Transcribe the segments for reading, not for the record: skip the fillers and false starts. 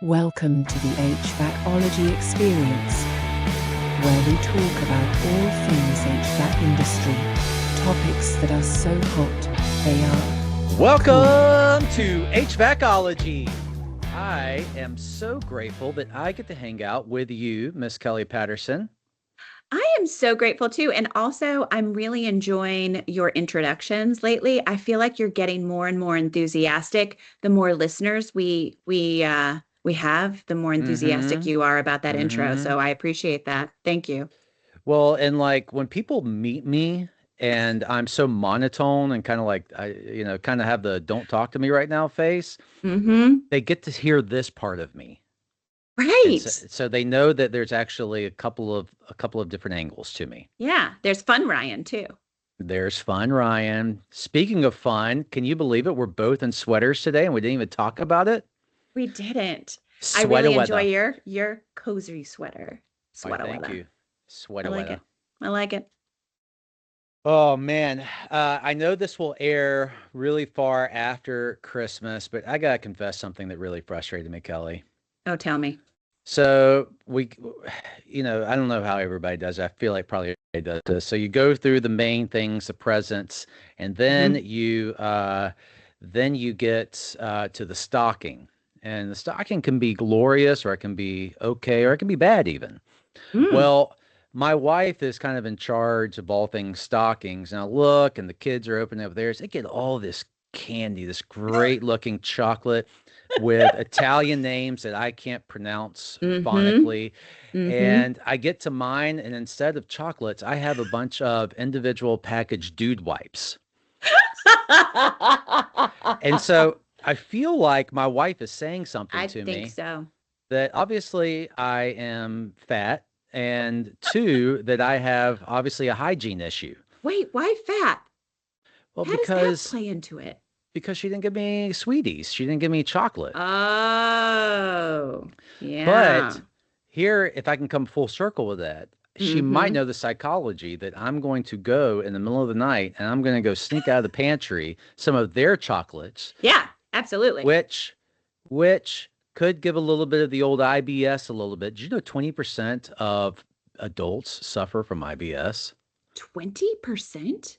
Welcome to the HVAC-OLOGY experience, where we talk about all things HVAC industry, topics that are so hot, they are... Welcome to HVAC-OLOGY. I am so grateful that I get to hang out with you, Miss Kelly Patterson. I am so grateful too. And also, I'm really enjoying your introductions lately. I feel like you're getting more and more enthusiastic. The more listeners we have, the more enthusiastic you are about that intro. So I appreciate that. Thank you. Well, and like when people meet me and I'm so monotone and kind of like kind of have the "don't talk to me right now" face, they get to hear this part of me. Right. So they know that there's actually a couple of different angles to me. Yeah, there's Fun Ryan too. There's Fun Ryan. Speaking of fun, can you believe it? We're both in sweaters today and we didn't even talk about it. We didn't. I Sweater really weather. enjoy your cozy sweater. Why, thank you. Sweater I like weather. it. I like it. Oh man, I know this will air really far after Christmas, but I gotta confess something that really frustrated me, Kelly. Oh, tell me. So I don't know how everybody does it. I feel like probably everybody does this. So you go through the main things, the presents, and then you get to the stocking. And the stocking can be glorious, or it can be okay, or it can be bad even. Well, my wife is kind of in charge of all things stockings. And I look, and the kids are opening up theirs. They get all this candy, this great looking chocolate with Italian names that I can't pronounce phonetically. And I get to mine, and instead of chocolates, I have a bunch of individual packaged dude wipes. And so I feel like my wife is saying something to me. I think so. That obviously I am fat, and two, that I have obviously a hygiene issue. Wait, why fat? Well, How does that play into it? Because she didn't give me sweeties. She didn't give me chocolate. Oh, yeah. But here, if I can come full circle with that, she might know the psychology that I'm going to go in the middle of the night and I'm going to go sneak out of the pantry some of their chocolates. Yeah, absolutely. Which could give a little bit of the old IBS a little bit. Did you know 20% of adults suffer from IBS? 20%?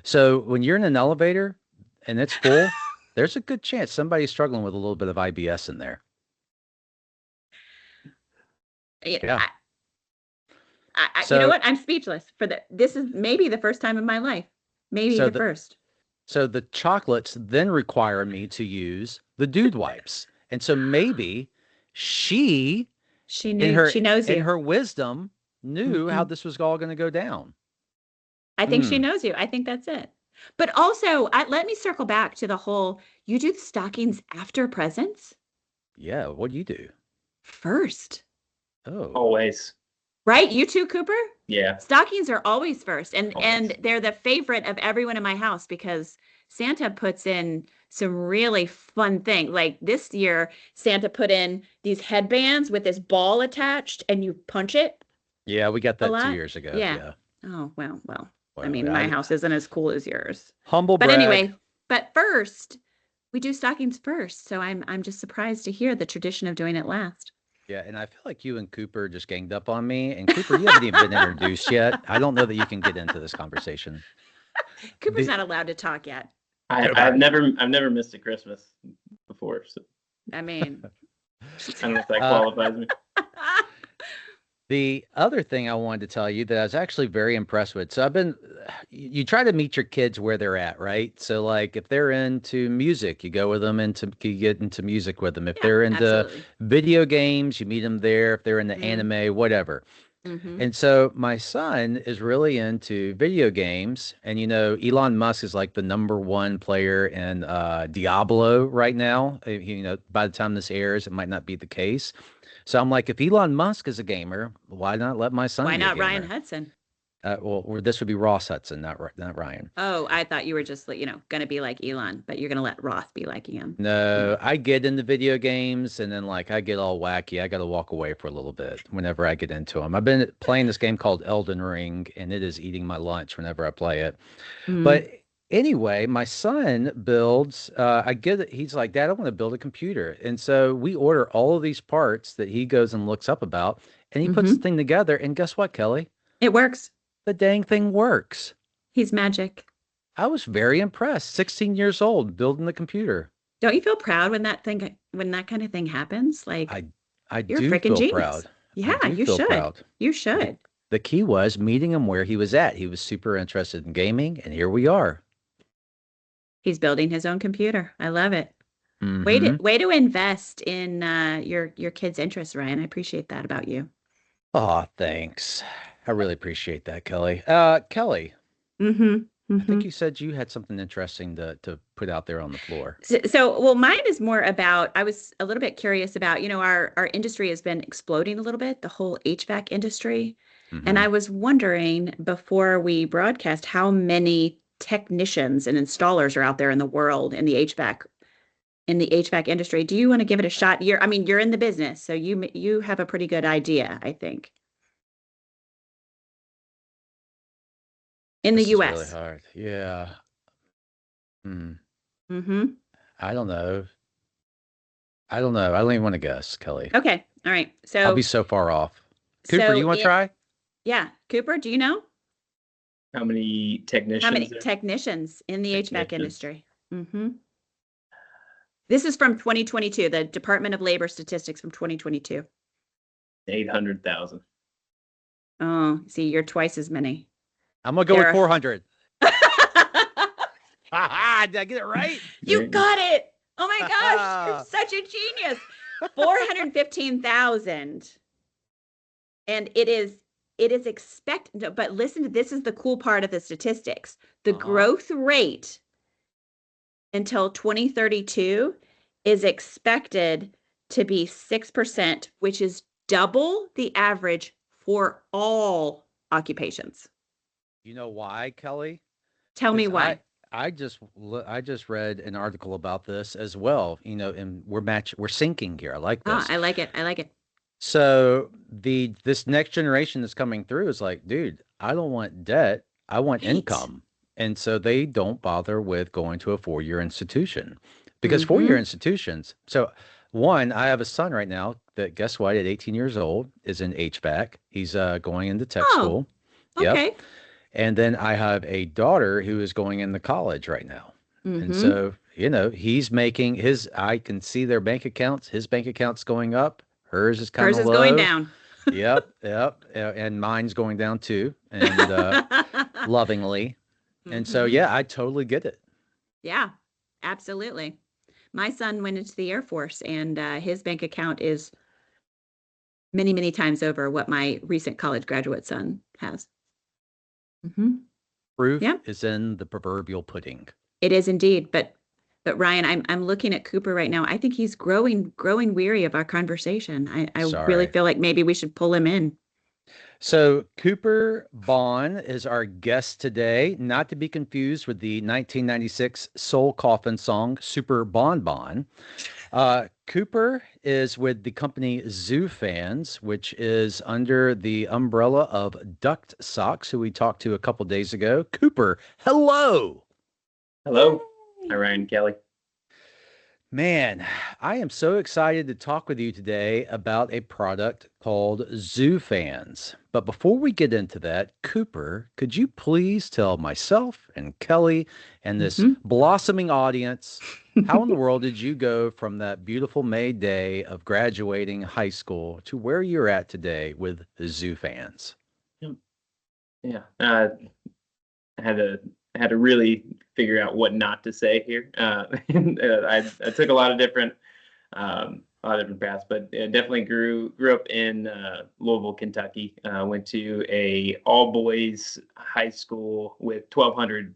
So when you're in an elevator and it's full, there's a good chance somebody's struggling with a little bit of IBS in there. Yeah. You know what? I'm speechless this is maybe the first time in my life. Maybe the first. So the chocolates then require me to use the dude wipes. And so maybe she knew, she knows you. In her wisdom, knew how this was all going to go down. I think she knows you. I think that's it. But also, let me circle back to the whole, you do the stockings after presents? Yeah, what do you do? First. Oh. Always. Right? You too, Cooper? Yeah. Stockings are always first. And they're the favorite of everyone in my house because Santa puts in some really fun things. Like this year, Santa put in these headbands with this ball attached and you punch it. Yeah, we got that 2 years ago. Yeah. Oh, well. I mean, my house isn't as cool as yours. Humble brag. But anyway, first, we do stockings first. So I'm just surprised to hear the tradition of doing it last. Yeah, and I feel like you and Cooper just ganged up on me. And Cooper, you haven't even been introduced yet. I don't know that you can get into this conversation. Cooper's not allowed to talk yet. I've never missed a Christmas before. So I mean, I don't know if that qualifies me. The other thing I wanted to tell you that I was actually very impressed with. So you try to meet your kids where they're at, right? So like if they're into music, you go with them you get into music with them. If they're into video games, you meet them there. If they're into anime, whatever. And so my son is really into video games, and Elon Musk is like the #1 player in Diablo right now. By the time this airs, it might not be the case. So I'm like, if Elon Musk is a gamer, why not let my son be a gamer? Why not Ryan Hudson? Well, this would be Ross Hudson, not Ryan. Oh, I thought you were just, going to be like Elon, but you're going to let Ross be like him. No, I get into video games, and then I get all wacky. I got to walk away for a little bit whenever I get into them. I've been playing this game called Elden Ring, and it is eating my lunch whenever I play it. But Anyway, my son builds, I get it. He's like, Dad, I want to build a computer. And so we order all of these parts that he goes and looks up about, and he puts the thing together. And guess what, Kelly? It works. The dang thing works. He's magic. I was very impressed. 16 years old, building the computer. Don't you feel proud when that kind of thing happens? Like, I you're a do freaking feel genius. proud. Yeah, I do you feel should. proud. You should. The key was meeting him where he was at. He was super interested in gaming, and here we are. He's building his own computer. I love it. Mhm. Way to invest in your kid's interests, Ryan. I appreciate that about you. Oh, thanks. I really appreciate that, Kelly. Kelly, I think you said you had something interesting to put out there on the floor. Well, mine is more about, I was a little bit curious about, our industry has been exploding a little bit, the whole HVAC industry. And I was wondering before we broadcast how many technicians and installers are out there in the world in the HVAC industry. Do you want to give it a shot? You're in the business, so you have a pretty good idea, I think. In the This is US. really hard. Yeah. Mm-hmm. I don't know. I don't even want to guess, Kelly. Okay. All right. So I'll be so far off. Cooper, you want to try? Yeah. Cooper, do you know? How many technicians? How many technicians in the HVAC industry? This is from 2022, the Department of Labor statistics from 2022. 800,000. Oh, see, you're twice as many. I'm going to go with 400. Did I get it right? You got it. Oh my gosh, you're such a genius. 415,000. And it is expected, but listen to this, is the cool part of the statistics. The growth rate until 2032 is expected to be 6%, which is double the average for all occupations. You know why, Kelly? Tell me why. I just read an article about this as well, and we're syncing here. I like this. I like it. So this next generation that's coming through is like, dude, I don't want debt. I want income. And so they don't bother with going to a 4-year institution because 4-year institutions. So one, I have a son right now that, guess what, at 18 years old is in HVAC. He's going into tech school. Okay. Yep. And then I have a daughter who is going into college right now. And so, he's making I can see their bank accounts. His bank account's going up. Hers is kind of low. Hers is going down. Yep. And mine's going down too. And lovingly. And so, yeah, I totally get it. Yeah, absolutely. My son went into the Air Force, and his bank account is many, many times over what my recent college graduate son has. Proof is in the proverbial pudding. It is indeed. But Ryan, I'm looking at Cooper right now. I think he's growing weary of our conversation. I really feel like maybe we should pull him in. So Cooper Bohn is our guest today, not to be confused with the 1996 Soul Coffin song, Super Bon Bon. Cooper is with the company ZooFans, which is under the umbrella of Duct Socks, who we talked to a couple days ago. Cooper, hello. Hello. Hi, Ryan, Kelly. Man, I am so excited to talk with you today about a product called ZooFans. But before we get into that, Cooper, could you please tell myself and Kelly and this blossoming audience, how in the world did you go from that beautiful May day of graduating high school to where you're at today with ZooFans? Yeah, I had to really figure out what not to say here. I took a lot of different paths, but definitely grew up in Louisville, Kentucky. Went to a all boys high school with 1,200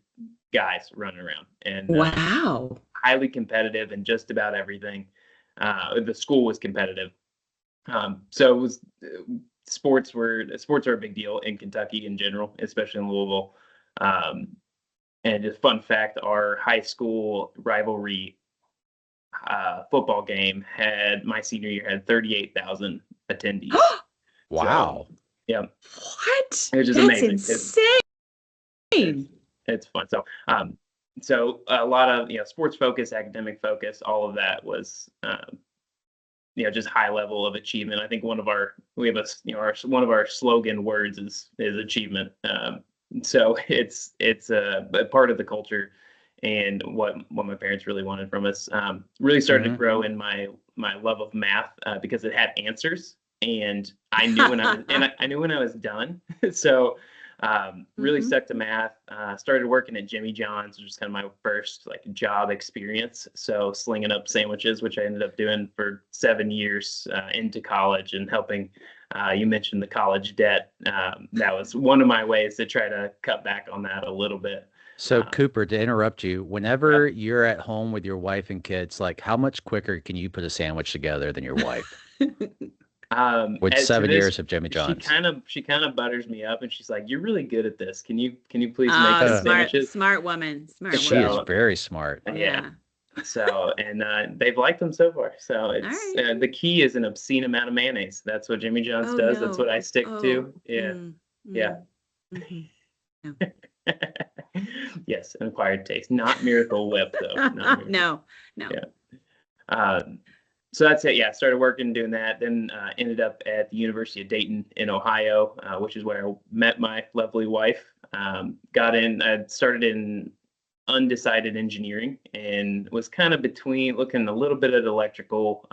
guys running around, and wow, highly competitive in just about everything. The school was competitive, so it was. Sports are a big deal in Kentucky in general, especially in Louisville. And just fun fact, our high school rivalry football game my senior year had 38,000 attendees. Wow. So, yeah. What? It was just That's amazing. Insane. It's fun. So, So a lot of, sports focus, academic focus, all of that was, just high level of achievement. I think one of our one of our slogan words is achievement. So it's a part of the culture and what my parents really wanted from us. Really started to grow in my love of math because it had answers, and I knew when I knew when I was done. So really stuck to math. Started working at Jimmy John's, which was kind of my first like job experience. So slinging up sandwiches, which I ended up doing for 7 years into college and helping. You mentioned the college debt. That was one of my ways to try to cut back on that a little bit. So Cooper, to interrupt you, whenever you're at home with your wife and kids, like how much quicker can you put a sandwich together than your wife? With 7 years of Jimmy John's, she kind of butters me up, and she's like, "You're really good at this. Can you please make some sandwiches?" Smart woman. She is very smart. Yeah. So and they've liked them so far. So it's the key is an obscene amount of mayonnaise. That's what Jimmy John's does. No. That's what I stick to. Yeah. Yeah. No. Yes, an acquired taste, not Miracle Whip though. No. Yeah. So that's it. Yeah, started working doing that. Then ended up at the University of Dayton in Ohio, which is where I met my lovely wife. Got in. I started in undecided engineering and was kind of looking a little bit at electrical,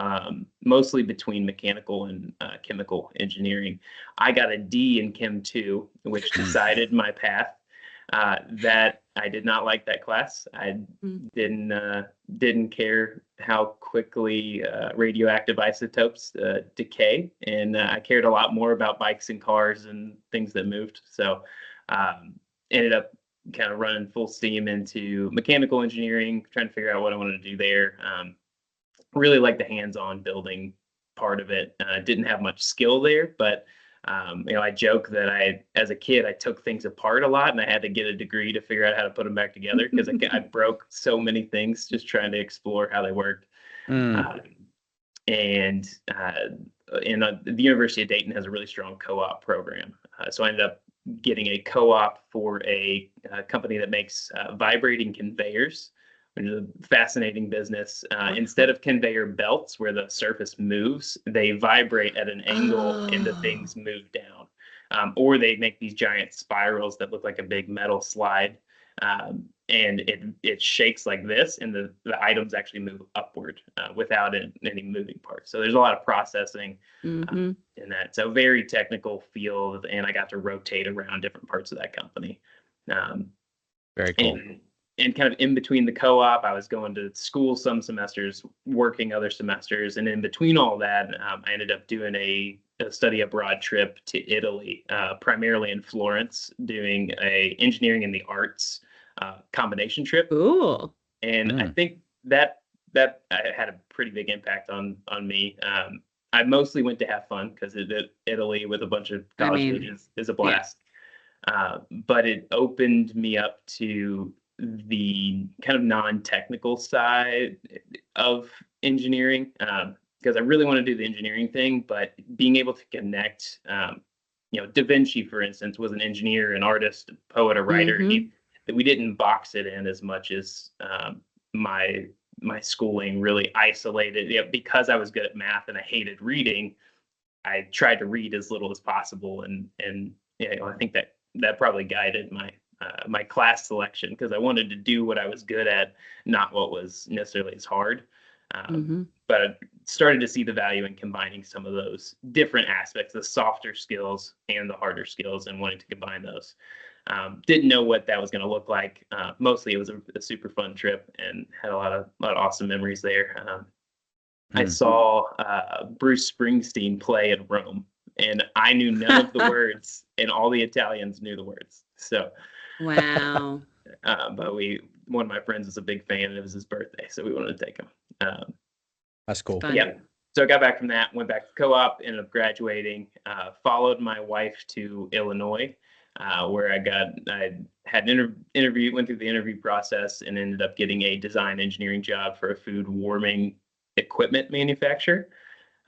mostly between mechanical and chemical engineering. I got a D in Chem 2, which decided my path. That I did not like that class. I didn't care how quickly radioactive isotopes decay, and I cared a lot more about bikes and cars and things that moved. So ended up kind of running full steam into mechanical engineering, trying to figure out what I wanted to do there. Really like the hands-on building part of it. Didn't have much skill there, but I joke that as a kid, I took things apart a lot and I had to get a degree to figure out how to put them back together because I broke so many things just trying to explore how they worked. And the University of Dayton has a really strong co-op program. So I ended up getting a co-op for a company that makes vibrating conveyors, which is a fascinating business. Instead of conveyor belts where the surface moves, they vibrate at an angle and the things move down. Or they make these giant spirals that look like a big metal slide. And it shakes like this, and the items actually move upward without any moving parts. So there's a lot of processing in that. So very technical field, and I got to rotate around different parts of that company. Very cool. And kind of in between the co-op, I was going to school some semesters, working other semesters. And in between all that, I ended up doing a study abroad trip to Italy, primarily in Florence, doing a engineering and the arts combination trip. Cool. And I think that had a pretty big impact on me. I mostly went to have fun because Italy with a bunch of college students is a blast. Yeah. But it opened me up to the kind of non-technical side of engineering, because I really want to do the engineering thing, but being able to connect, Da Vinci, for instance, was an engineer, an artist, a poet, a writer. We didn't box it in as much as my schooling really isolated. Because I was good at math and I hated reading, I tried to read as little as possible, and I think that probably guided my class selection, because I wanted to do what I was good at, not what was necessarily as hard. But I started to see the value in combining some of those different aspects, the softer skills and the harder skills, and wanting to combine those. Didn't know what that was going to look like. Mostly it was a super fun trip and had a lot of awesome memories there. I saw Bruce Springsteen play in Rome, and I knew none of the words, and all the Italians knew the words. So, wow. But one of my friends was a big fan, and it was his birthday, so we wanted to take him. That's cool. Yeah. So I got back from that, went back to co-op, ended up graduating, followed my wife to Illinois, where I had an interview, went through the interview process, and ended up getting a design engineering job for a food warming equipment manufacturer.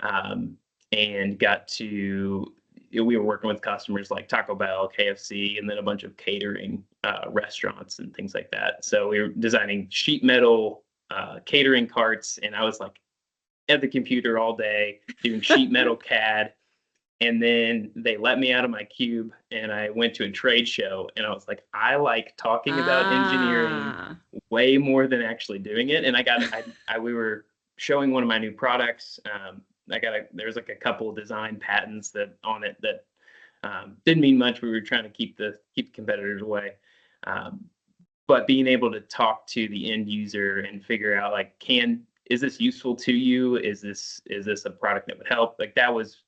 And we were working with customers like Taco Bell, KFC, and then a bunch of catering restaurants and things like that. So we were designing sheet metal catering carts, and I was like at the computer all day doing sheet metal CAD. And then they let me out of my cube and I went to a trade show, and I was like, I like talking about engineering way more than actually doing it. And we were showing one of my new products. There's like a couple of design patents that on it that didn't mean much. We were trying to keep the competitors away. But being able to talk to the end user and figure out like, is this useful to you? Is this a product that would help? Like that was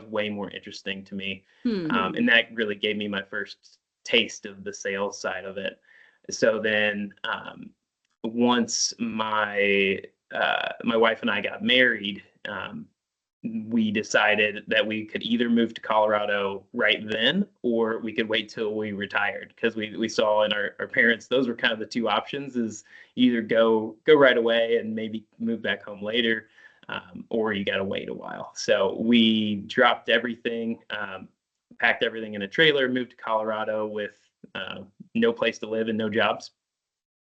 way more interesting to me. And that really gave me my first taste of the sales side of it. So then once my wife and I got married, we decided that we could either move to Colorado right then, or we could wait till we retired, because we saw in our parents, those were kind of the two options, is either go right away and maybe move back home later, or you got to wait a while. So we dropped everything, packed everything in a trailer, moved to Colorado with no place to live and no jobs.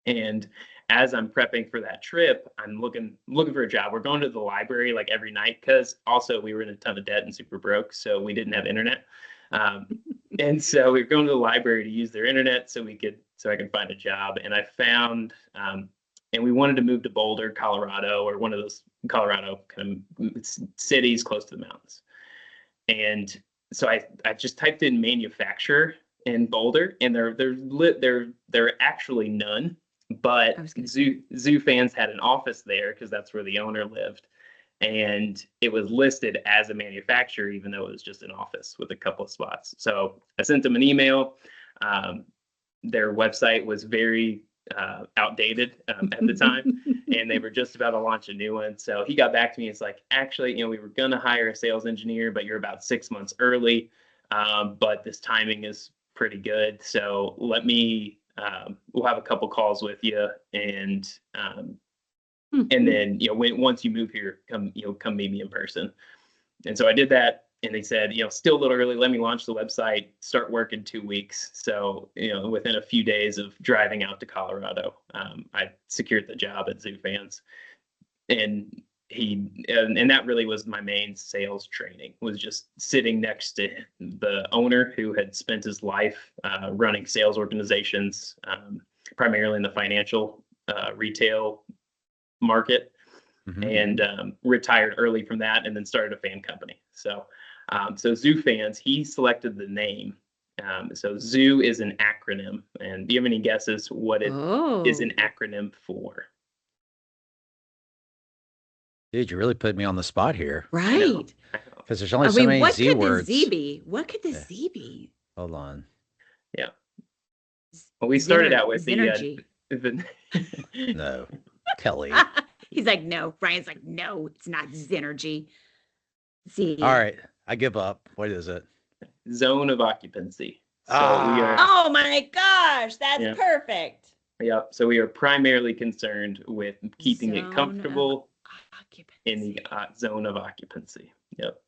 And as I'm prepping for that trip, I'm looking for a job. We're going to the library like every night, because also we were in a ton of debt and super broke, so we didn't have internet. And so we were going to the library to use their internet so I could find a job. And I found, and we wanted to move to Boulder, Colorado, or one of those Colorado kind of cities close to the mountains. And so I just typed in manufacturer in Boulder, and there are actually none. But ZooFans had an office there because that's where the owner lived, and it was listed as a manufacturer, even though it was just an office with a couple of spots. So I sent them an email. Their website was very outdated at the time, and they were just about to launch a new one. So he got back to me. It's like, actually, we were going to hire a sales engineer, but you're about 6 months early. But this timing is pretty good. So we'll have a couple calls with you, and then once you move here, come meet me in person. And so I did that, and they said, still a little early, let me launch the website, start work in 2 weeks. So within a few days of driving out to Colorado, I secured the job at ZooFans. And that really was my main sales training, was just sitting next to the owner who had spent his life running sales organizations, primarily in the financial retail market, and retired early from that, and then started a fan company. So ZooFans, he selected the name. So Zoo is an acronym. And do you have any guesses what it is an acronym for? Dude, you really put me on the spot here. Right. Because there's only so many Z words. What could the Z be? Hold on. Yeah. Well, we started out with Synergy. No. Kelly. He's like, no. Brian's like, no, it's not Synergy. Z. All right. I give up. What is it? Zone of Occupancy. So we are. Oh my gosh, that's perfect. Yeah. So we are primarily concerned with keeping it comfortable in the zone of occupancy. Yep.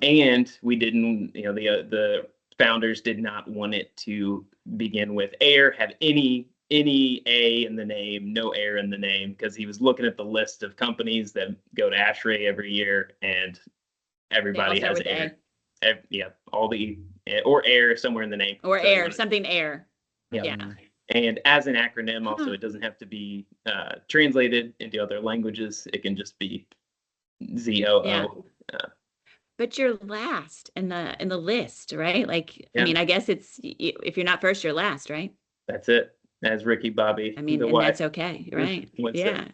And we didn't, the founders did not want it to begin with air, have any A in the name, no air in the name, because he was looking at the list of companies that go to ASHRAE every year, and everybody has air. All the or air somewhere in the name. Or so air, something air. Yeah. And as an acronym, also, it doesn't have to be translated into other languages. It can just be ZOO. Yeah. But you're last in the list, right? Like, I mean, I guess it's, if you're not first, you're last, right? That's it. As Ricky Bobby. I mean, and that's okay, right? Yeah.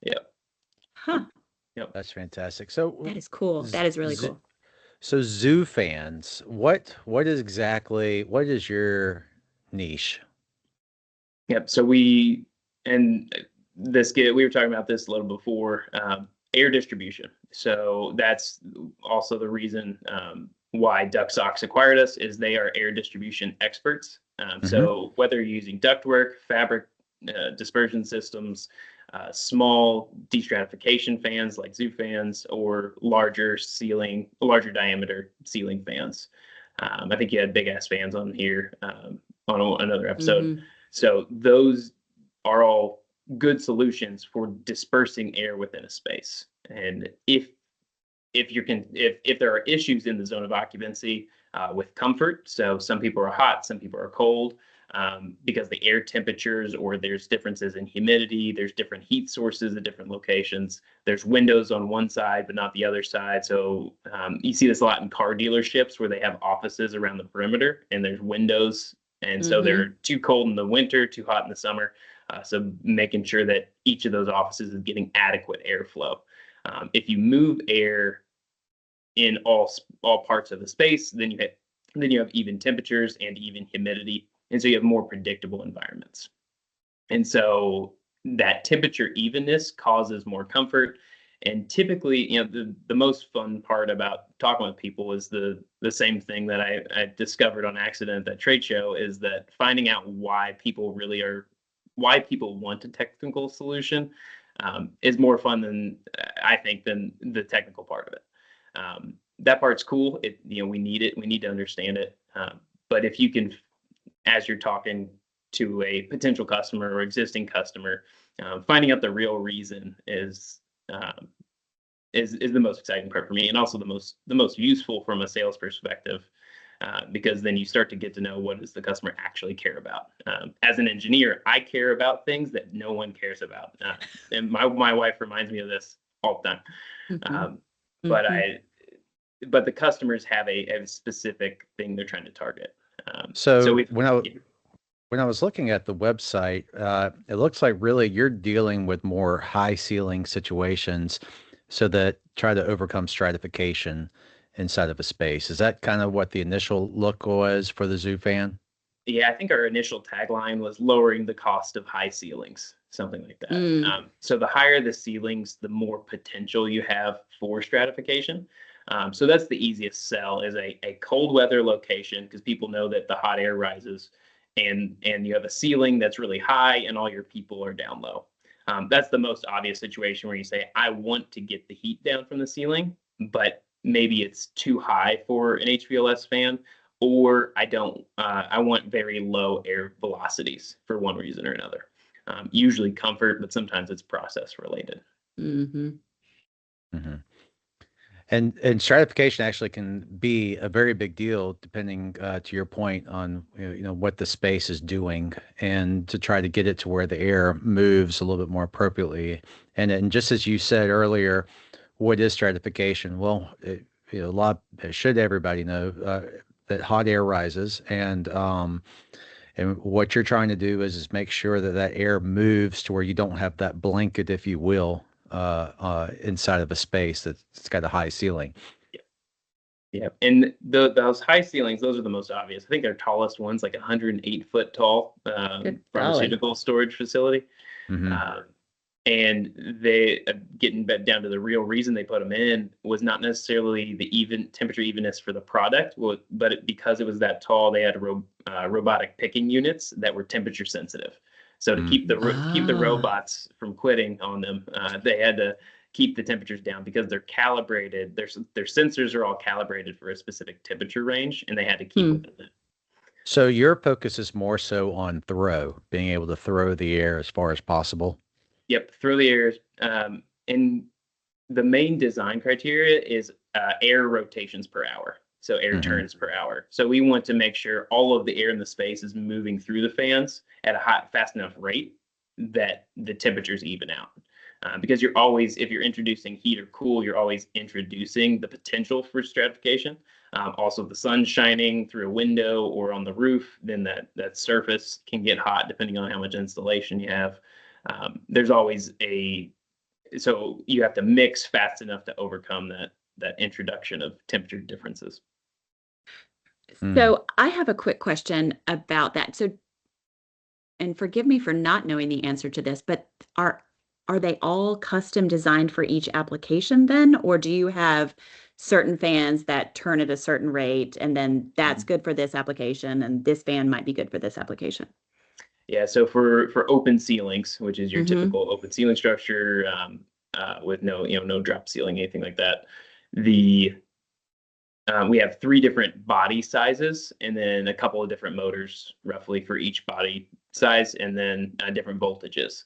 Yep. Huh. Yep. That's fantastic. So that is cool. That is really cool. So ZooFans, what is your niche? Yep. So we were talking about this a little before, air distribution. So that's also the reason why DuckSox acquired us, is they are air distribution experts. So whether you're using ductwork, fabric dispersion systems, small destratification fans like ZooFans, or larger diameter ceiling fans. I think you had big ass fans on here. on another episode. Mhm. So those are all good solutions for dispersing air within a space. And if there are issues in the zone of occupancy with comfort, so some people are hot, some people are cold, because the air temperatures, or there's differences in humidity, there's different heat sources at different locations. There's windows on one side but not the other side. So you see this a lot in car dealerships where they have offices around the perimeter and there's windows, and so they're too cold in the winter, too hot in the summer. So making sure that each of those offices is getting adequate airflow. If you move air in all parts of the space, then you have even temperatures and even humidity, and so you have more predictable environments. And so that temperature evenness causes more comfort. And typically, the most fun part about talking with people is the same thing that I discovered on accident at that trade show, is that finding out why people want a technical solution is more fun than I think than the technical part of it. That part's cool. We need it. We need to understand it. But if you can, as you're talking to a potential customer or existing customer, finding out the real reason is the most exciting part for me, and also the most useful from a sales perspective, because then you start to get to know what does the customer actually care about. As an engineer, I care about things that no one cares about, and my wife reminds me of this all the time. But the customers have a specific thing they're trying to target. So when I was looking at the website, it looks like really you're dealing with more high ceiling situations, so that try to overcome stratification inside of a space. Is that kind of what the initial look was for the ZooFan? Yeah, I think our initial tagline was lowering the cost of high ceilings, something like that. So the higher the ceilings, the more potential you have for stratification. So that's the easiest sell, is a cold weather location, because people know that the hot air rises, and you have a ceiling that's really high and all your people are down low. That's the most obvious situation where you say, I want to get the heat down from the ceiling, but maybe it's too high for an HVLS fan, or I want very low air velocities for one reason or another. Usually comfort, but sometimes it's process related. And stratification actually can be a very big deal, depending to your point on what the space is doing, and to try to get it to where the air moves a little bit more appropriately. And just as you said earlier, what is stratification? Well, should everybody know that hot air rises, and what you're trying to do is make sure that air moves to where you don't have that blanket, if you will, inside of a space that's got a high ceiling. Yeah, and those high ceilings, those are the most obvious. I think our tallest one's like 108-foot tall pharmaceutical storage facility. And they getting down to the real reason they put them in was not necessarily the even temperature evenness for the product, but because it was that tall, they had robotic picking units that were temperature sensitive. So to keep the robots from quitting on them, they had to keep the temperatures down, because they're calibrated. Their sensors are all calibrated for a specific temperature range, and they had to keep within it. So your focus is more so on being able to throw the air as far as possible. Yep, throw the air. And the main design criteria is air rotations per hour. So air turns per hour. So we want to make sure all of the air in the space is moving through the fans at a fast enough rate that the temperatures even out. Because if you're introducing heat or cool, you're always introducing the potential for stratification. Also, if the sun's shining through a window or on the roof, then that surface can get hot depending on how much insulation you have. There's always so you have to mix fast enough to overcome that introduction of temperature differences. So I have a quick question about that. So, and forgive me for not knowing the answer to this, but are they all custom designed for each application then? Or do you have certain fans that turn at a certain rate, and then that's good for this application, and this fan might be good for this application? Yeah, so for open ceilings, which is your typical open ceiling structure, with no drop ceiling, anything like that, we have 3 different body sizes and then a couple of different motors roughly for each body size, and then different voltages.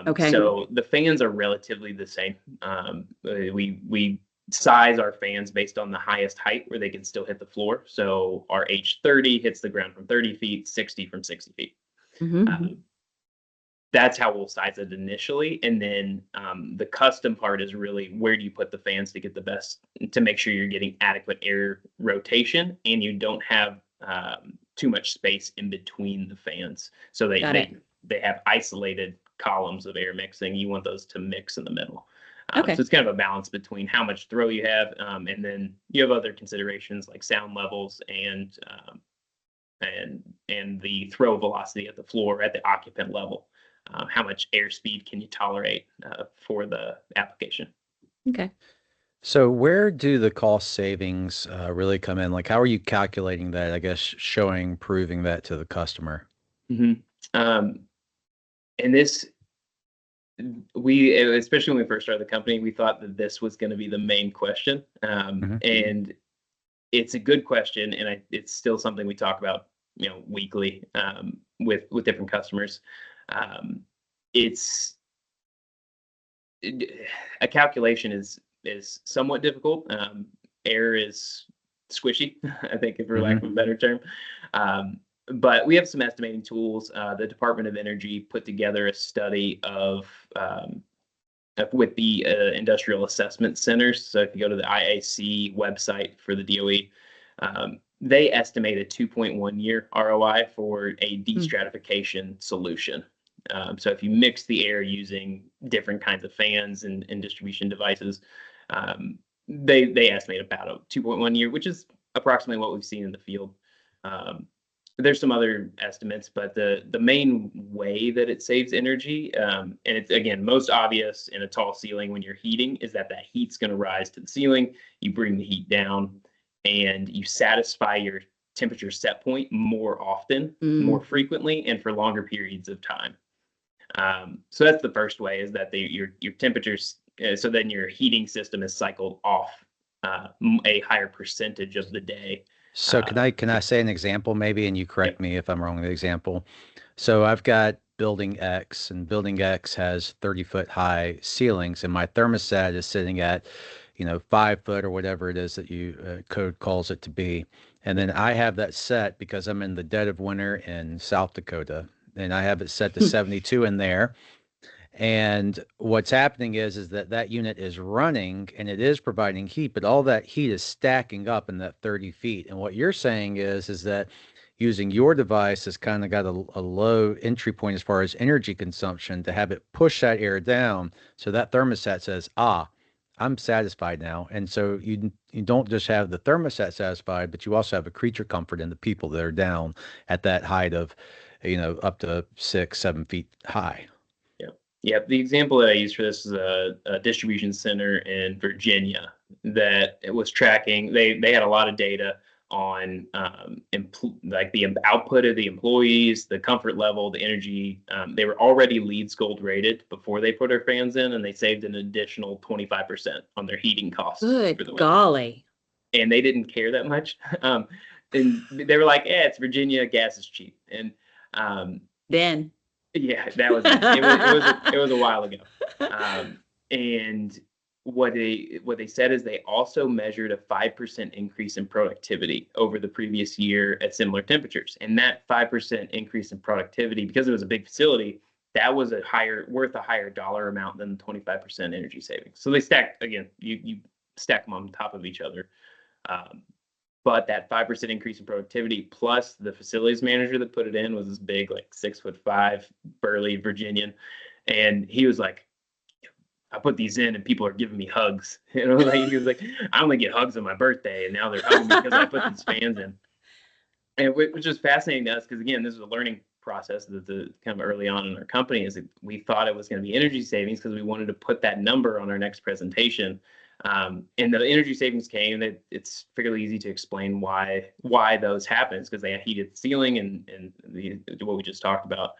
Okay. So the fans are relatively the same. We size our fans based on the highest height where they can still hit the floor. So our H30 hits the ground from 30 feet, 60 from 60 feet. That's how we'll size it initially. And then the custom part is really where do you put the fans to get the best, to make sure you're getting adequate air rotation and you don't have too much space in between the fans. So they have isolated columns of air mixing. You want those to mix in the middle. So it's kind of a balance between how much throw you have, and then you have other considerations like sound levels and the throw velocity at the floor at the occupant level. How much airspeed can you tolerate for the application? Okay. So where do the cost savings really come in? Like, how are you calculating that? I guess proving that to the customer. And this, especially when we first started the company, we thought that this was going to be the main question. And it's a good question, and it's still something we talk about, weekly with different customers. A calculation is somewhat difficult. Air is squishy, I think, for lack of a better term. But we have some estimating tools. The Department of Energy put together a study with the industrial assessment centers. So if you go to the IAC website for the DOE, they estimate a 2.1 year ROI for a destratification solution. So if you mix the air using different kinds of fans and distribution devices, they estimate about a 2.1 year, which is approximately what we've seen in the field. There's some other estimates, but the main way that it saves energy, and it's, again, most obvious in a tall ceiling when you're heating, is that heat's going to rise to the ceiling. You bring the heat down and you satisfy your temperature set point more often, more frequently, and for longer periods of time. So that's the first way, is that your temperatures, so then your heating system is cycled off a higher percentage of the day. So can I say an example maybe, and you correct me if I'm wrong with the example. So I've got building X, and building X has 30-foot high ceilings, and my thermostat is sitting at 5 foot or whatever it is that you code calls it to be. And then I have that set because I'm in the dead of winter in South Dakota, and I have it set to 72 in there. And what's happening is that unit is running and it is providing heat, but all that heat is stacking up in that 30 feet. And what you're saying is that using your device has kind of got a low entry point as far as energy consumption to have it push that air down. So that thermostat says, I'm satisfied now. And so you don't just have the thermostat satisfied, but you also have a creature comfort in the people that are down at that height of, up to 6-7 feet high. Yeah, the example that I use for this is a distribution center in Virginia that it was tracking. They had a lot of data on like the output of the employees, the comfort level, the energy. They were already LEED Gold rated before they put their fans in, and they saved an additional 25% on their heating costs. Good golly. And they didn't care that much. And they were like, it's Virginia, gas is cheap. And then. Yeah, that was it was a while ago. And what they said is they also measured a 5% increase in productivity over the previous year at similar temperatures. And that 5% increase in productivity, because it was a big facility, that was worth a higher dollar amount than the 25% energy savings. So they stacked, again, you stack them on top of each other. But that 5% increase in productivity plus the facilities manager that put it in was this big, like 6'5", burly Virginian. And he was like, I put these in and people are giving me hugs. He was like, I only get hugs on my birthday, and now they're hugging me because I put these fans in. And which is fascinating to us, because again, this is a learning process that the kind of early on in our company, is that we thought it was going to be energy savings because we wanted to put that number on our next presentation. And the energy savings came. It's fairly easy to explain why those happen, because they heated the ceiling and what we just talked about.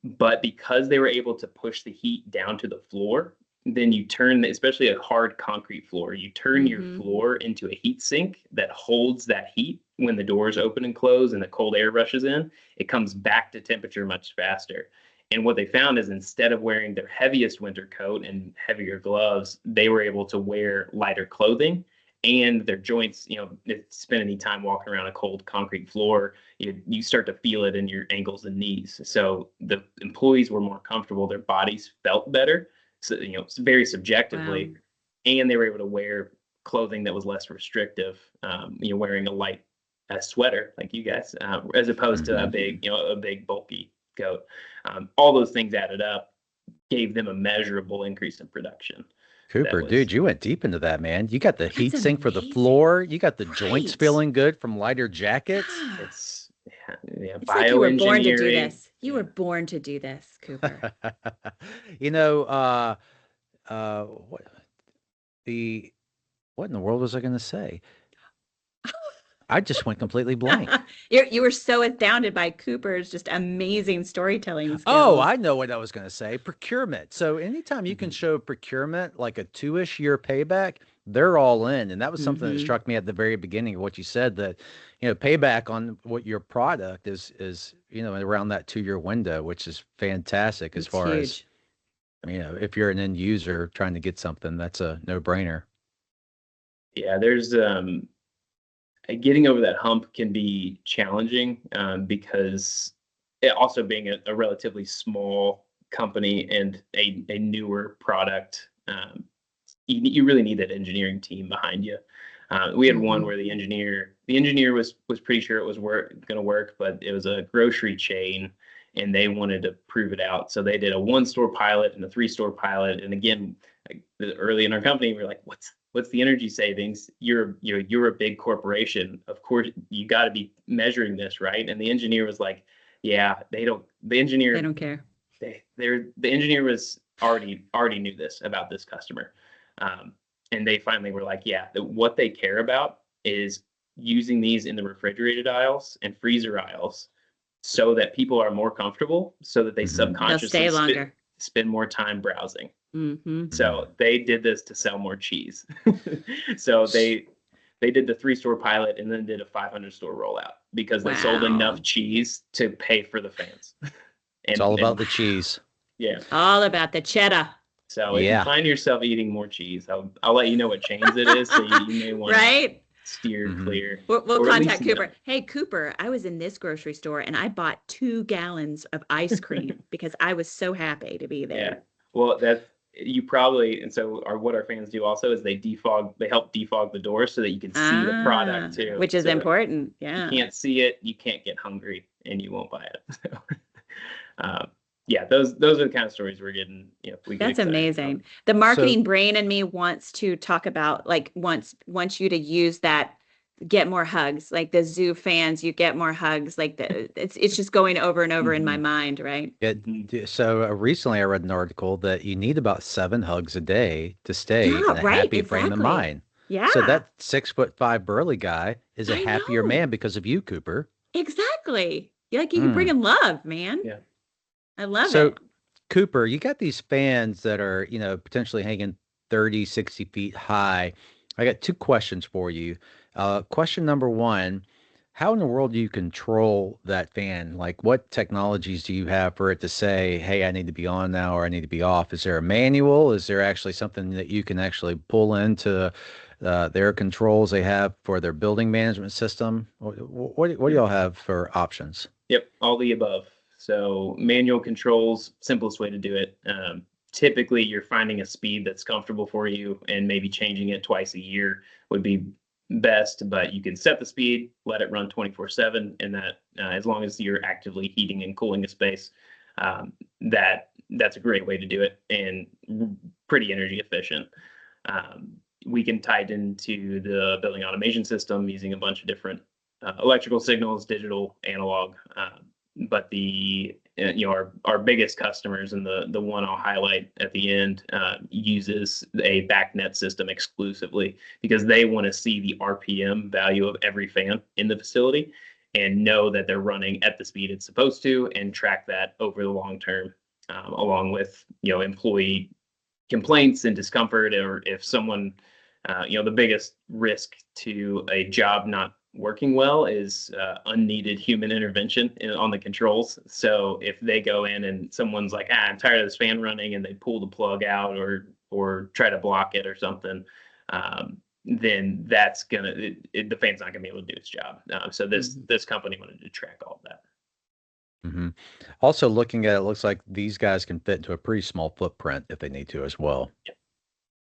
But because they were able to push the heat down to the floor then you turn, especially a hard concrete floor, you turn your Mm-hmm. floor into a heat sink that holds that heat when the doors open and close and the cold air rushes in. It comes back to temperature much faster. And what they found is instead of wearing their heaviest winter coat and heavier gloves, they were able to wear lighter clothing, and their joints, spend any time walking around a cold concrete floor, you start to feel it in your ankles and knees. So the employees were more comfortable, their bodies felt better. So, very subjectively, Wow. and they were able to wear clothing that was less restrictive, wearing a sweater like you guys, as opposed to a big bulky coat. All those things added up, gave them a measurable increase in production. Cooper, dude, you went deep into that, man. You got the heat That's sink for the amazing. floor. You got the joints Right. feeling good from lighter jackets. Yeah. It's It's like you were born to do bioengineering. this. You were born to do this, Cooper. You know, what what in the world was I going to say? I just went completely blank. You were so astounded by Cooper's just amazing storytelling skills. Oh, I know what I was going to say. Procurement. So anytime you can show procurement like a 2-ish year payback, they're all in. And that was something that struck me at the very beginning of what you said, that, payback on what your product is, around that 2-year window, which is fantastic as far as, if you're an end user trying to get something, that's a no-brainer. Yeah, there's getting over that hump can be challenging, because it also being a relatively small company and a newer product, you really need that engineering team behind you. We had one where the engineer was pretty sure it was going to work, but it was a grocery chain and they wanted to prove it out. So they did a 1-store pilot and a 3-store pilot. And again, like, early in our company, we were like, what's the energy savings? You're a big corporation. Of course, you got to be measuring this, right? And the engineer was like, yeah, they don't care. The engineer was already knew this about this customer. And they finally were like, yeah, what they care about is using these in the refrigerated aisles and freezer aisles so that people are more comfortable, so that they subconsciously spend more time browsing. So they did this to sell more cheese. So they did the 3-store pilot and then did a 500-store rollout because they sold enough cheese to pay for the fans. It's all about the cheese. Yeah. All about the cheddar. So if you find yourself eating more cheese, I'll let you know what chains it is, so you may want to steer clear. We'll contact Cooper. Hey, Cooper, I was in this grocery store and I bought 2 gallons of ice cream because I was so happy to be there. Yeah. Well, you probably, and so what our fans do also is they help defog the doors so that you can see the product too. Which is important. Yeah. You can't see it, you can't get hungry, and you won't buy it. So, yeah, those are the kind of stories we're getting. That's amazing. The marketing brain in me wants to talk about, wants you to use that, get more hugs, like the ZooFans, you get more hugs, like it's just going over and over in my mind, right? Yeah. So recently I read an article that you need about 7 hugs a day to stay in a happy frame of mind. Yeah. So that 6'5" burly guy is a happier man because of you, Cooper. Exactly. You bring in love, man. Yeah. I love it. So, Cooper, you got these fans that are, potentially hanging 30, 60 feet high. I got 2 questions for you. Question number 1, how in the world do you control that fan? Like, what technologies do you have for it to say, hey, I need to be on now or I need to be off? Is there a manual? Is there actually something that you can actually pull into their controls they have for their building management system? What do y'all have for options? Yep, all the above. So manual controls, simplest way to do it. Typically, you're finding a speed that's comfortable for you, and maybe changing it twice a year would be best. But you can set the speed, let it run 24/7, and that as long as you're actively heating and cooling a space, that's a great way to do it and pretty energy efficient. We can tie it into the building automation system using a bunch of different electrical signals, digital, analog. But our biggest customers, and the one I'll highlight at the end, uses a backnet system exclusively because they want to see the RPM value of every fan in the facility and know that they're running at the speed it's supposed to, and track that over the long term, along with employee complaints and discomfort, or if someone, the biggest risk to a job not working well is unneeded human intervention on the controls. So if they go in and someone's like, I'm tired of this fan running, and they pull the plug out or try to block it or something, then that's the fan's not gonna be able to do its job. So this company wanted to track all of that. Mm-hmm. Also, looking at it, looks like these guys can fit into a pretty small footprint if they need to as well.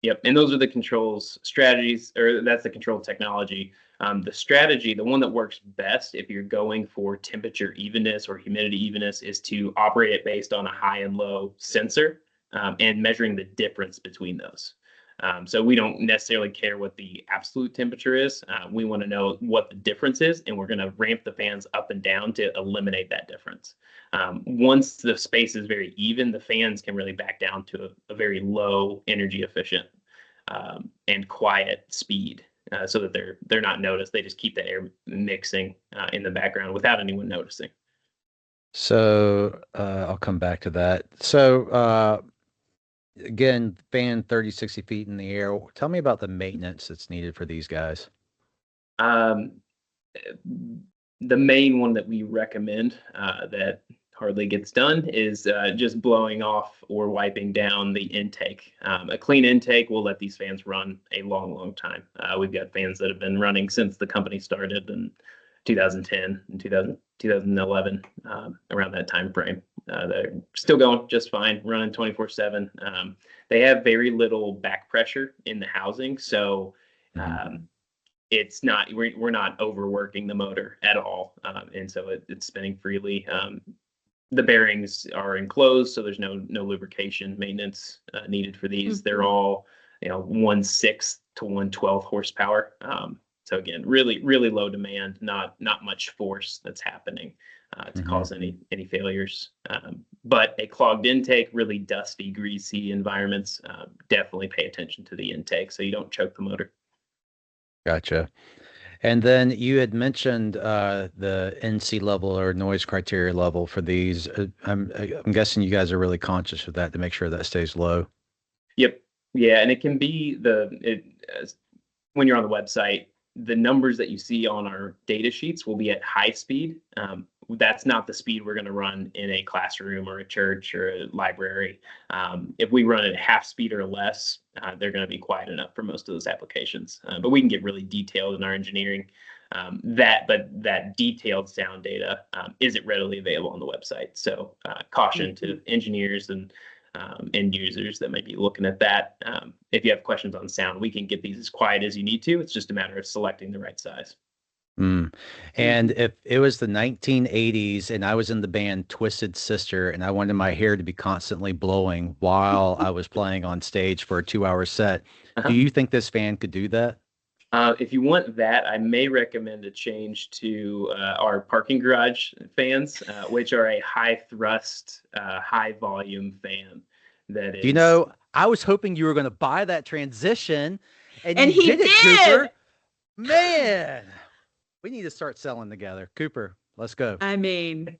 Yep. And those are the controls strategies, or that's the control technology. The strategy, the one that works best if you're going for temperature evenness or humidity evenness, is to operate it based on a high and low sensor, and measuring the difference between those. So we don't necessarily care what the absolute temperature is. We want to know what the difference is, and we're going to ramp the fans up and down to eliminate that difference. Once the space is very even, the fans can really back down to a very low energy efficient and quiet speed, so that they're not noticed. They just keep the air mixing in the background without anyone noticing. So I'll come back to that. So again, fan 30, 60 feet in the air. Tell me about the maintenance that's needed for these guys. The main one that we recommend that hardly gets done is just blowing off or wiping down the intake. A clean intake will let these fans run a long time. We've got fans that have been running since the company started in 2010 and 2011, around that time frame. They're still going just fine, running 24/7. They have very little back pressure in the housing, so it's not, we're not overworking the motor at all, and so it's spinning freely. The bearings are enclosed, so there's no lubrication maintenance needed for these. They're all 1/6 to 1/12 horsepower. So again, really low demand, not much force that's happening to cause any failures. But a clogged intake, really dusty, greasy environments, definitely pay attention to the intake so you don't choke the motor. Gotcha. And then you had mentioned the NC level or noise criteria level for these. I'm guessing you guys are really conscious of that to make sure that stays low. Yep. Yeah, and it can be when you're on the website, the numbers that you see on our data sheets will be at high speed. That's not the speed we're going to run in a classroom or a church or a library. If we run at half speed or less, they're going to be quiet enough for most of those applications. But we can get really detailed in our engineering. But that detailed sound data isn't readily available on the website. So caution to engineers and end users that might be looking at that. If you have questions on sound, we can get these as quiet as you need to. It's just a matter of selecting the right size. And if it was the 1980s and I was in the band Twisted Sister and I wanted my hair to be constantly blowing while I was playing on stage for a 2-hour set, do you think this fan could do that? If you want that, I may recommend a change to our parking garage fans, which are a high thrust, high volume fan. That is, I was hoping you were going to buy that transition, and he did it, did. Cooper. Man, we need to start selling together. Cooper, let's go. I mean,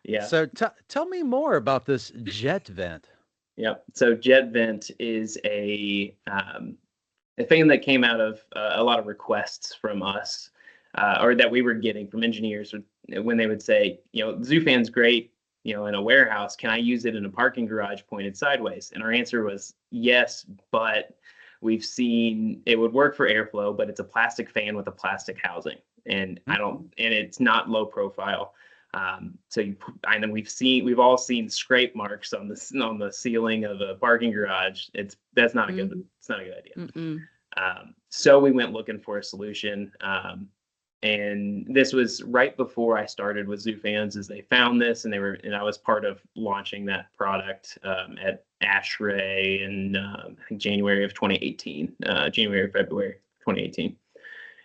yeah. So tell me more about this jet vent. Yep. So jet vent is a fan that came out of a lot of requests from us, or that we were getting from engineers when they would say, ZooFan's great, in a warehouse. Can I use it in a parking garage pointed sideways? And our answer was yes, but we've seen it would work for airflow, but it's a plastic fan with a plastic housing, and and it's not low profile. We've all seen scrape marks on the ceiling of a parking garage. That's not a good idea. So we went looking for a solution. And this was right before I started with ZooFans, as they found this, and I was part of launching that product at ASHRAE in I think January of 2018, January or February 2018.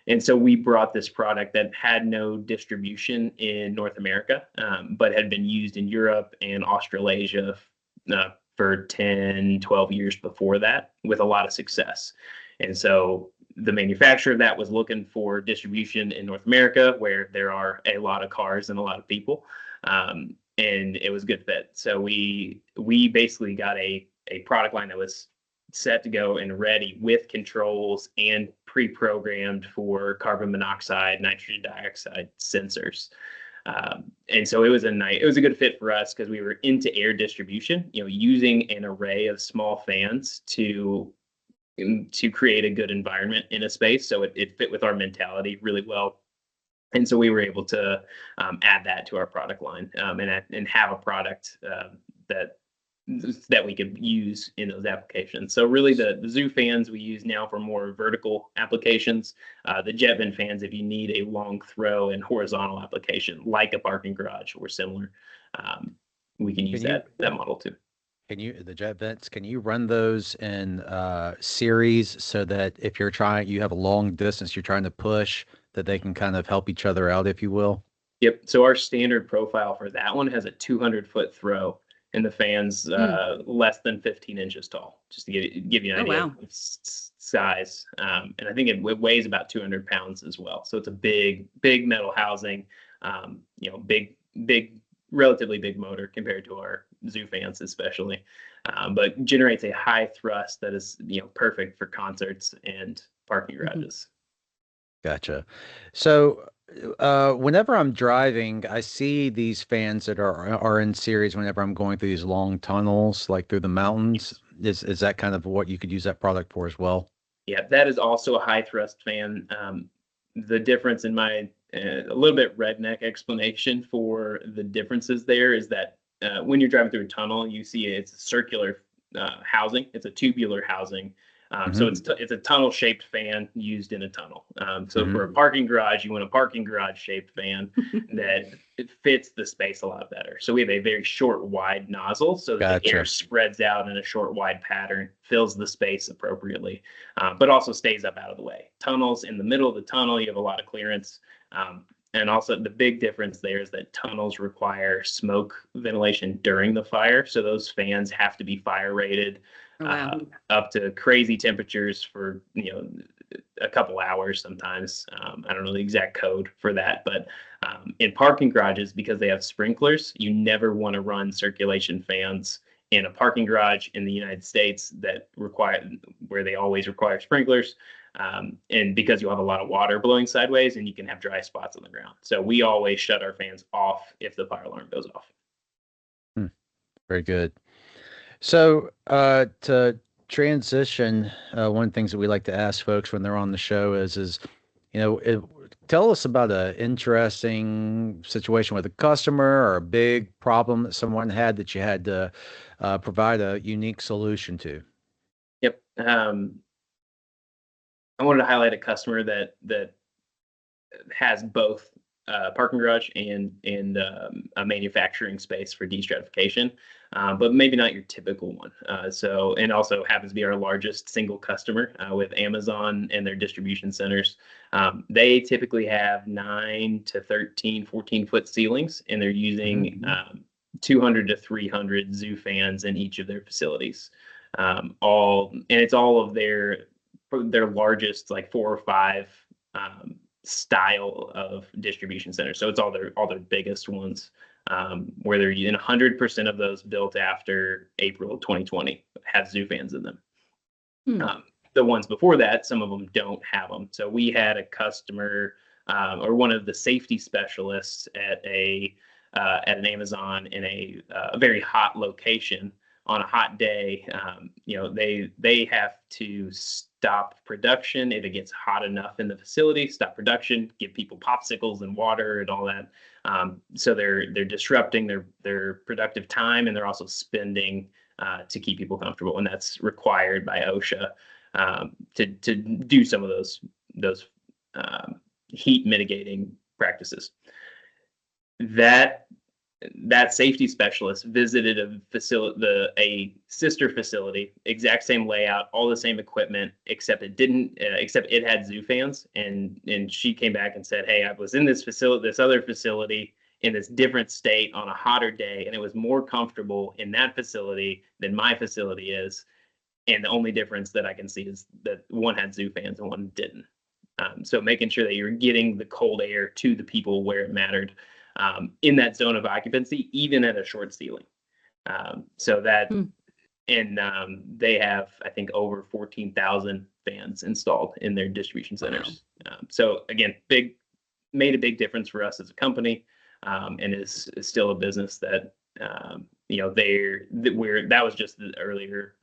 And so we brought this product that had no distribution in North America, but had been used in Europe and Australasia for 10, 12 years before that with a lot of success. And so the manufacturer of that was looking for distribution in North America, where there are a lot of cars and a lot of people, and it was a good fit. So we basically got a product line that was set to go and ready with controls and pre-programmed for carbon monoxide, nitrogen dioxide sensors. And so it was a good fit for us because we were into air distribution, using an array of small fans to create a good environment in a space. So it fit with our mentality really well. And so we were able to add that to our product line, and have a product that we could use in those applications. So really the ZooFans we use now for more vertical applications. The jet vent fans, if you need a long throw and horizontal application like a parking garage or similar, we can use that model too. The jet vents, can you run those in series so that if you have a long distance you're trying to push, that they can kind of help each other out, if you will? Yep. So our standard profile for that one has a 200-foot throw, and the fan's less than 15 inches tall, just to give you an idea of size. And I think it weighs about 200 pounds as well. So it's a big metal housing, relatively big motor compared to our ZooFans especially, but generates a high thrust that is perfect for concerts and parking garages. Gotcha. So whenever I'm driving, I see these fans that are in series whenever I'm going through these long tunnels, like through the mountains. Is that kind of what you could use that product for as well? Yeah, that is also a high thrust fan. The difference in my a little bit redneck explanation for the differences there is that when you're driving through a tunnel, you see it's a circular housing. It's a tubular housing. So it's a tunnel shaped fan used in a tunnel. So for a parking garage, you want a parking garage shaped fan that it fits the space a lot better. So we have a very short, wide nozzle so that the air spreads out in a short, wide pattern, fills the space appropriately, but also stays up out of the way. Tunnels, in the middle of the tunnel, you have a lot of clearance. And also the big difference there is that tunnels require smoke ventilation during the fire. So those fans have to be fire rated. Up to crazy temperatures for a couple hours sometimes. I don't know the exact code for that, but in parking garages, because they have sprinklers, you never want to run circulation fans in a parking garage in the United States where they always require sprinklers, and because you have a lot of water blowing sideways and you can have dry spots on the ground. So we always shut our fans off if the fire alarm goes off. Very good. So to transition, one of the things that we like to ask folks when they're on the show is tell us about an interesting situation with a customer or a big problem that someone had that you had to provide a unique solution to. Yep. I wanted to highlight a customer that has both parking garage and a manufacturing space for destratification, but maybe not your typical one. And also happens to be our largest single customer with Amazon and their distribution centers. They typically have 9 to 13, 14-foot ceilings, and they're using 200 to 300 ZooFans in each of their facilities. And it's all of their largest, like 4 or 5 style of distribution centers. So it's all their biggest ones, where they're using 100% of those built after April 2020 have ZooFans in them. The ones before that, some of them don't have them. So we had a customer or one of the safety specialists at an Amazon in a very hot location on a hot day. They have to stop production if it gets hot enough in the facility. Stop production, give people popsicles and water and all that. So they're disrupting their productive time, and they're also spending to keep people comfortable, and that's required by OSHA to do some of those heat mitigating practices. That safety specialist visited a sister facility, exact same layout, all the same equipment, except it had ZooFans, and she came back and said, "Hey, I was in this other facility in this different state on a hotter day, and it was more comfortable in that facility than my facility is. And the only difference that I can see is that one had ZooFans and one didn't." So making sure that you're getting the cold air to the people where it mattered. In that zone of occupancy, even at a short ceiling. So that and they have, I think, over 14,000 fans installed in their distribution centers. So again, made a big difference for us as a company, and is still a business that that was just earlier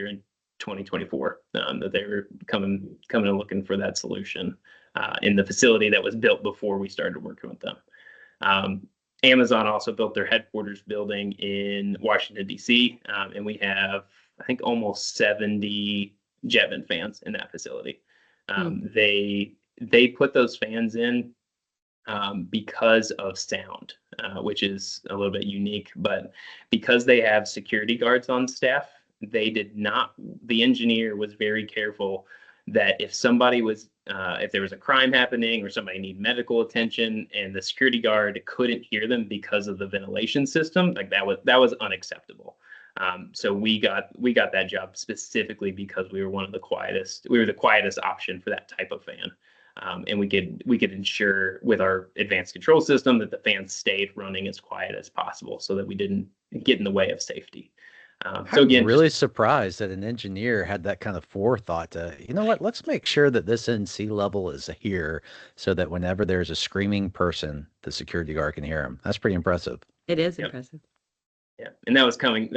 in 2024 that they were coming and looking for that solution in the facility that was built before we started working with them. Amazon also built their headquarters building in Washington, D.C., and we have, I think, almost 70 Jetman fans in that facility. They put those fans in because of sound, which is a little bit unique, but because they have security guards on staff, the engineer was very careful that if there was a crime happening or somebody needed medical attention and the security guard couldn't hear them because of the ventilation system, like that was unacceptable. So we got that job specifically because we were the quietest option for that type of fan. And we could ensure with our advanced control system that the fans stayed running as quiet as possible so that we didn't get in the way of safety. So again, I'm really surprised that an engineer had that kind of forethought to, you know what, let's make sure that this NC level is here so that whenever there's a screaming person, the security guard can hear him. That's pretty impressive. It is impressive. Yeah. And that was coming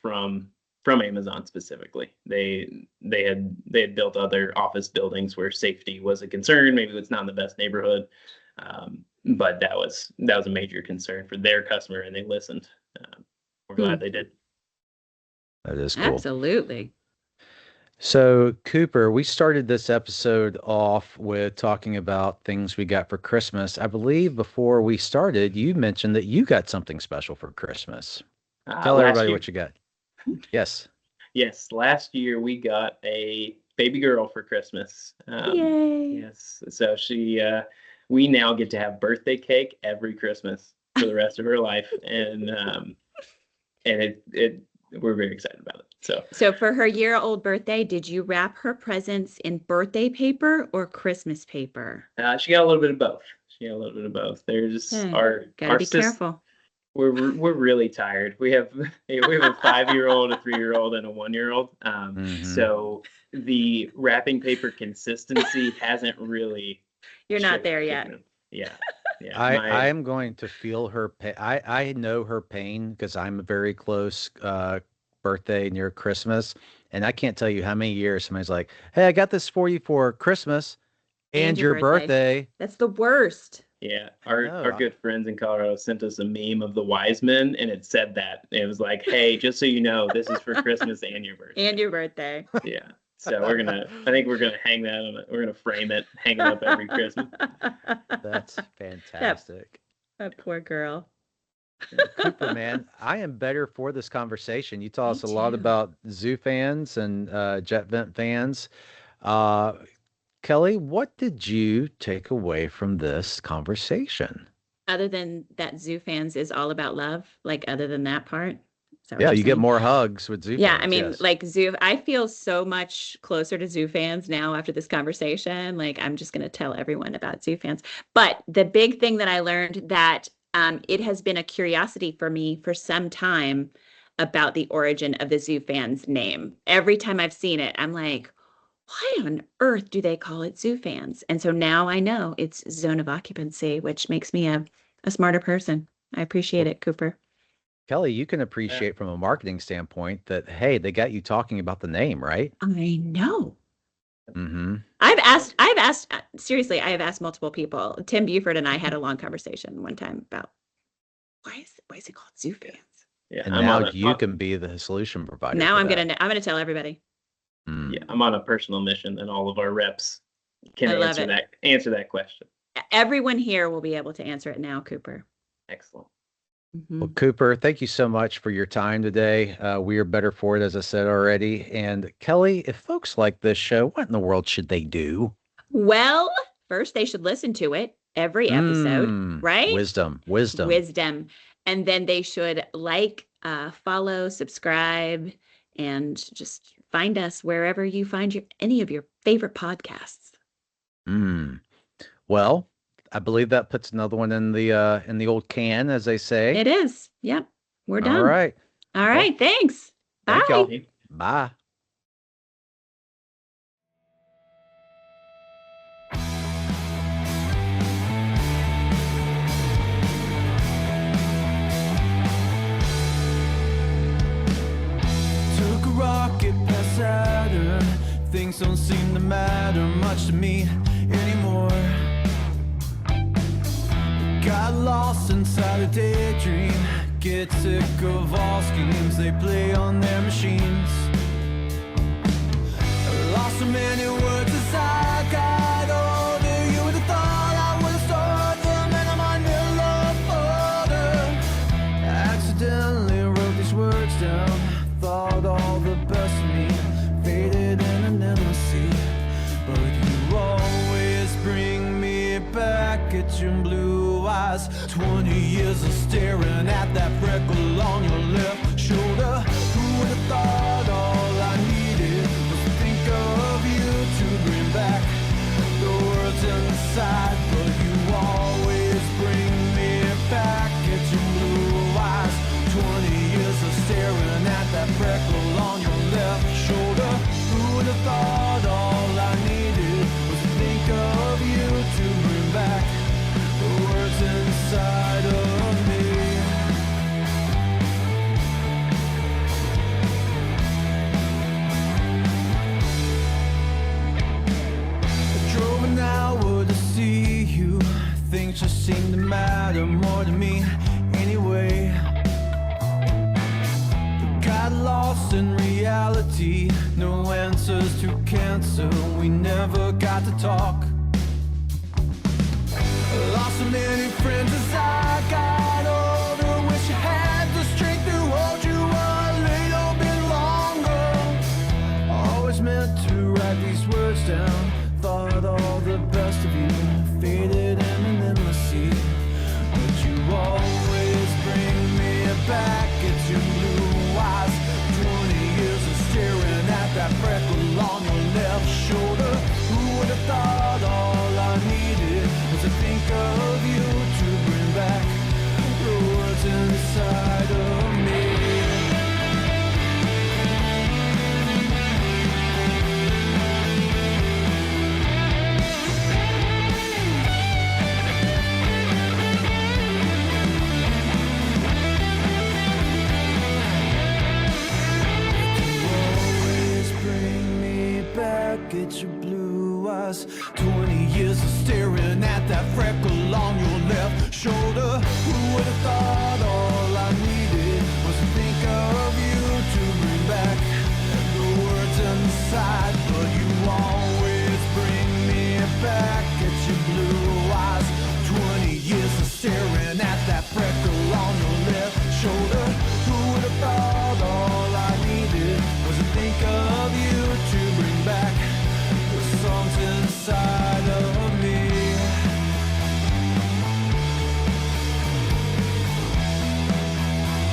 from Amazon specifically. They had built other office buildings where safety was a concern. Maybe it's not in the best neighborhood. But that was a major concern for their customer, and they listened. We're glad they did. That is cool. Absolutely. So, Cooper, we started this episode off with talking about things we got for Christmas. I believe before we started, you mentioned that you got something special for Christmas. Tell everybody what you got. Yes. Yes. Last year, we got a baby girl for Christmas. Yay. Yes. So we now get to have birthday cake every Christmas for the rest of her life. And we're very excited about it. So for her year-old birthday, did you wrap her presents in birthday paper or Christmas paper? She got a little bit of both. There's gotta be careful. We're really tired. We have a 5-year-old, a 3-year-old, and a 1-year-old. So the wrapping paper consistency hasn't really. You're not there yet. Yeah. I am going to feel her pain. I know her pain because I'm a very close birthday near Christmas, and I can't tell you how many years somebody's like, "Hey, I got this for you for Christmas and your birthday." That's the worst. Yeah, our good friends in Colorado sent us a meme of the wise men, and it said that. It was like, "Hey, just so you know, this is for Christmas and your birthday." And your birthday. Yeah. So I think we're gonna hang that on it. We're gonna frame it, hang it up every Christmas. That's fantastic. That poor girl. Cooper, man, I am better for this conversation. You taught us a lot about ZooFans and Jet Vent fans. Kelly, what did you take away from this conversation? Other than that, ZooFans is all about love. Like other than that part. Yeah, you get more hugs with ZooFans. Yeah, I mean, like I feel so much closer to ZooFans now after this conversation. Like I'm just going to tell everyone about ZooFans. But the big thing that I learned that it has been a curiosity for me for some time about the origin of the ZooFans name. Every time I've seen it, I'm like, why on earth do they call it ZooFans? And so now I know it's Zone of Occupancy, which makes me a smarter person. I appreciate it, Cooper. Kelly, you can appreciate from a marketing standpoint that, hey, they got you talking about the name, right? I know. Mm-hmm. I have asked multiple people. Tim Buford and I had a long conversation one time about why is it called ZooFans? Yeah, and now you can be the solution provider. Now I'm gonna tell everybody. Yeah, I'm on a personal mission, and all of our reps can answer that question. Everyone here will be able to answer it now, Cooper. Excellent. Mm-hmm. Well, Cooper, thank you so much for your time today. We are better for it, as I said already. And Kelly, if folks like this show, what in the world should they do? Well, first they should listen to it every episode, right? Wisdom. And then they should follow, subscribe, and just find us wherever you find any of your favorite podcasts. Well, I believe that puts another one in the old can, as they say. It is. Yep. We're done. All right. Thanks. Thank Bye. y'all. Bye. Took a rocket past Saturn. Things don't seem to matter much to me anymore. Got lost inside a daydream. Get sick of all schemes they play on their machines. I lost so many words as I got older. You would have thought I would have stored them in my manila folder. Accidentally wrote these words down. Thought all the best of me faded in an endless sea. But you always bring me back at your blue eyes. 20 years of staring at that freckle on your left shoulder. Who would have thought all I needed was to think of you to bring back the words inside? But you always bring me back at your blue eyes. 20 years of staring at that freckle on your left shoulder. Who would have thought all I needed was to think of you to bring back the words inside of me? I drove an hour to see you. Things just seem to matter more to me anyway. Got lost in reality, no answers to cancer, we never got to talk. Lost so many friends as I got older. Wish I had the strength to hold you a little bit longer. Always meant to write these words down. Thought all the best of you faded in an endless sea. But you always bring me back at your blue eyes. 20 years of staring at that freckle on your left shoulder. Who would have thought all I needed was to think of you to bring back the words inside of me? Get your blue eyes. 20 years of staring at that freckle on your left shoulder. Who would have thought all I needed was to think of you to bring back the words inside? But you always bring me back at your blue eyes. 20 years of staring at that freckle on your left shoulder. Who would have thought all I needed was to think of you to bring back songs inside of me?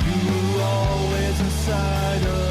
You were always inside of me.